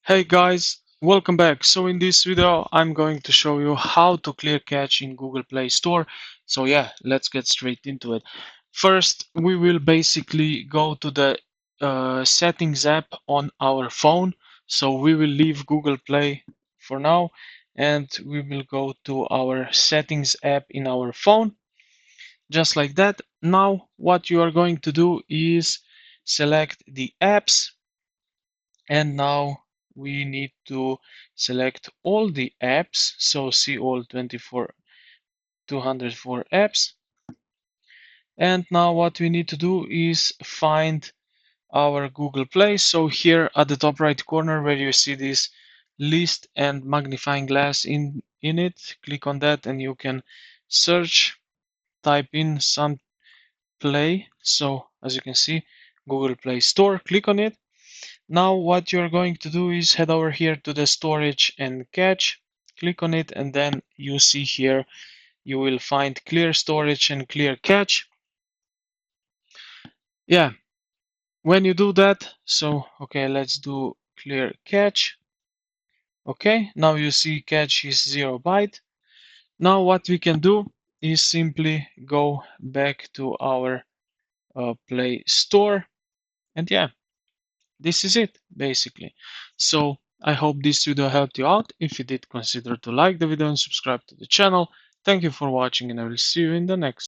Hey guys, welcome back. So in this video, I'm going to show you how to clear cache in Google Play Store. So yeah, let's get straight into it. First, we will basically go to the settings app on our phone. So we will leave Google Play for now and we will go to our settings app in our phone. Just like that. Now, what you are going to do is select the apps, and now we need to select all the apps. So see all 204 apps. And now what we need to do is find our Google Play. So here at the top right corner where you see this list and magnifying glass in it, click on that and you can search, type in some Play. So as you can see, Google Play Store, click on it. Now what you're going to do is head over here to the storage and cache, click on it, and then you see here you will find clear storage and clear cache. Yeah, when you do that, so okay, let's do clear cache. Okay, now you see cache is 0 byte. Now what we can do is simply go back to our Play Store, and yeah, this is it basically. So I hope this video helped you out. If you did, consider to like the video and subscribe to the channel. Thank you for watching and I will see you in the next